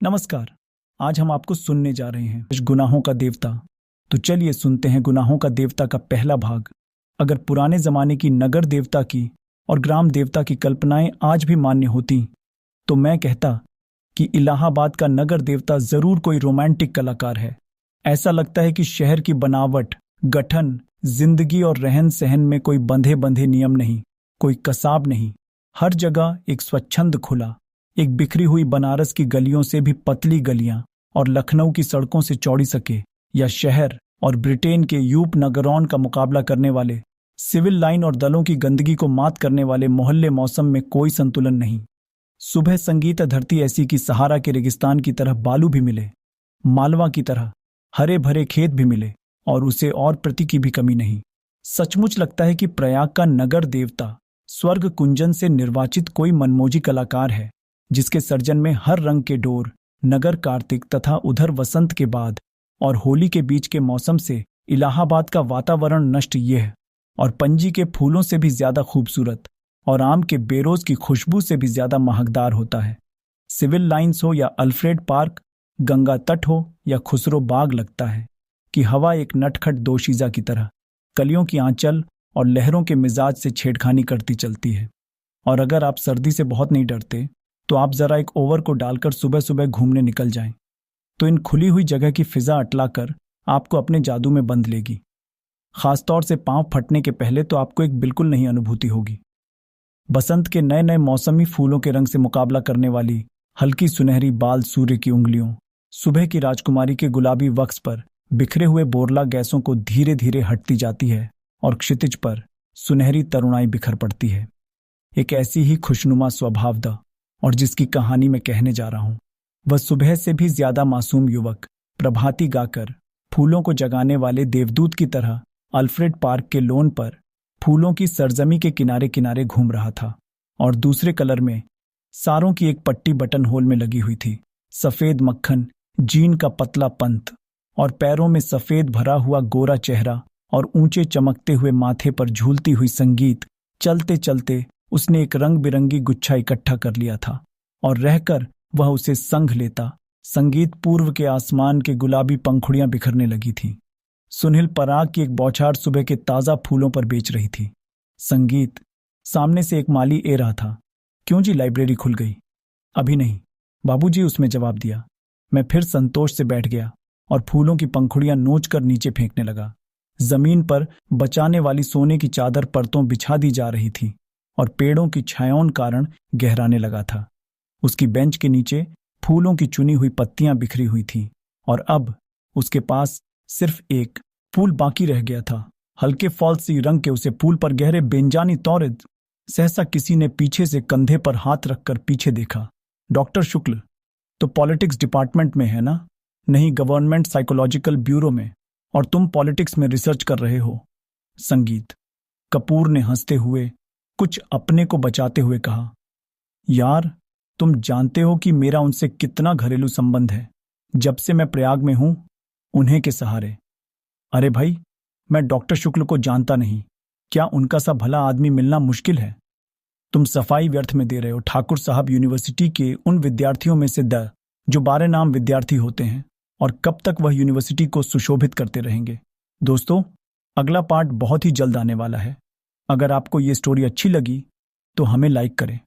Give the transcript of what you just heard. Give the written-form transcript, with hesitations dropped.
नमस्कार। आज हम आपको सुनने जा रहे हैं गुनाहों का देवता। तो चलिए सुनते हैं गुनाहों का देवता का पहला भाग। अगर पुराने जमाने की नगर देवता की और ग्राम देवता की कल्पनाएं आज भी मान्य होती तो मैं कहता कि इलाहाबाद का नगर देवता जरूर कोई रोमांटिक कलाकार है। ऐसा लगता है कि शहर की बनावट, गठन, जिंदगी और रहन सहन में कोई बंधे बंधे नियम नहीं, कोई कसाब नहीं। हर जगह एक स्वच्छंद खुला, एक बिखरी हुई बनारस की गलियों से भी पतली गलियां और लखनऊ की सड़कों से चौड़ी सके, या शहर और ब्रिटेन के यूप नगरौन का मुकाबला करने वाले सिविल लाइन और दलों की गंदगी को मात करने वाले मोहल्ले मौसम में कोई संतुलन नहीं। सुबह संगीत धरती ऐसी कि सहारा के रेगिस्तान की तरह बालू भी मिले, मालवा की तरह हरे भरे खेत भी मिले और उसे और प्रति की भी कमी नहीं। सचमुच लगता है कि प्रयाग का नगर देवता स्वर्ग कुंजन से निर्वाचित कोई मनमोजी कलाकार है, जिसके सर्जन में हर रंग के डोर, नगर कार्तिक तथा उधर वसंत के बाद और होली के बीच के मौसम से इलाहाबाद का वातावरण नष्ट ये है और पंजी के फूलों से भी ज्यादा खूबसूरत और आम के बेरोज की खुशबू से भी ज्यादा महकदार होता है। सिविल लाइन्स हो या अल्फ्रेड पार्क, गंगा तट हो या खुसरो बाग, लगता है कि हवा एक नटखट दोशीजा की तरह कलियों की आंचल और लहरों के मिजाज से छेड़खानी करती चलती है। और अगर आप सर्दी से बहुत नहीं डरते तो आप जरा एक ओवर को डालकर सुबह सुबह घूमने निकल जाएं, तो इन खुली हुई जगह की फिजा अटलाकर आपको अपने जादू में बंध लेगी। खासतौर से पांव फटने के पहले तो आपको एक बिल्कुल नई अनुभूति होगी। बसंत के नए नए मौसमी फूलों के रंग से मुकाबला करने वाली हल्की सुनहरी बाल सूर्य की उंगलियों, सुबह की राजकुमारी के गुलाबी वक्स पर बिखरे हुए बोरला गैसों को धीरे धीरे हटती जाती है और क्षितिज पर सुनहरी तरुणाई बिखर पड़ती है। एक ऐसी ही खुशनुमा स्वभाव द और जिसकी कहानी मैं कहने जा रहा हूं, वह सुबह से भी ज्यादा मासूम युवक प्रभाती गाकर फूलों को जगाने वाले देवदूत की तरह अल्फ्रेड पार्क के लॉन पर फूलों की सरजमी के किनारे किनारे घूम रहा था। और दूसरे कलर में सारों की एक पट्टी बटन होल में लगी हुई थी, सफेद मक्खन जीन का पतला पंत और पैरों में सफेद भरा हुआ गोरा चेहरा और ऊंचे चमकते हुए माथे पर झूलती हुई संगीत। चलते चलते उसने एक रंग बिरंगी गुच्छा इकट्ठा कर लिया था और रहकर वह उसे संग लेता। संगीत पूर्व के आसमान के गुलाबी पंखुड़ियां बिखरने लगी थीं। सुनील पराग की एक बौछार सुबह के ताजा फूलों पर बेच रही थी। संगीत सामने से एक माली ए रहा था, क्यों जी लाइब्रेरी खुल गई? अभी नहीं बाबूजी, उसमें जवाब दिया। मैं फिर संतोष से बैठ गया और फूलों की पंखुड़ियां नोच कर नीचे फेंकने लगा। जमीन पर बचाने वाली सोने की चादर परतों बिछा दी जा रही थी और पेड़ों की छायाओं कारण गहराने लगा था। उसकी बेंच के नीचे फूलों की चुनी हुई पत्तियां बिखरी हुई थीं और अब उसके पास सिर्फ एक फूल बाकी रह गया था, हल्के फॉल्सी रंग के उसे फूल पर गहरे बेंजानी तौरिद। सहसा किसी ने पीछे से कंधे पर हाथ रखकर पीछे देखा। डॉक्टर शुक्ल तो पॉलिटिक्स डिपार्टमेंट में है ना? नहीं, गवर्नमेंट साइकोलॉजिकल ब्यूरो में। और तुम पॉलिटिक्स में रिसर्च कर रहे हो? संगीत कपूर ने हंसते हुए कुछ अपने को बचाते हुए कहा, यार तुम जानते हो कि मेरा उनसे कितना घरेलू संबंध है। जब से मैं प्रयाग में हूं, उन्हीं के सहारे। अरे भाई, मैं डॉक्टर शुक्ल को जानता नहीं, क्या उनका सा भला आदमी मिलना मुश्किल है? तुम सफाई व्यर्थ में दे रहे हो। ठाकुर साहब यूनिवर्सिटी के उन विद्यार्थियों में से जो 12 नाम विद्यार्थी होते हैं, और कब तक वह यूनिवर्सिटी को सुशोभित करते रहेंगे। दोस्तों, अगला पार्ट बहुत ही जल्द आने वाला है। अगर आपको ये स्टोरी अच्छी लगी तो हमें लाइक करें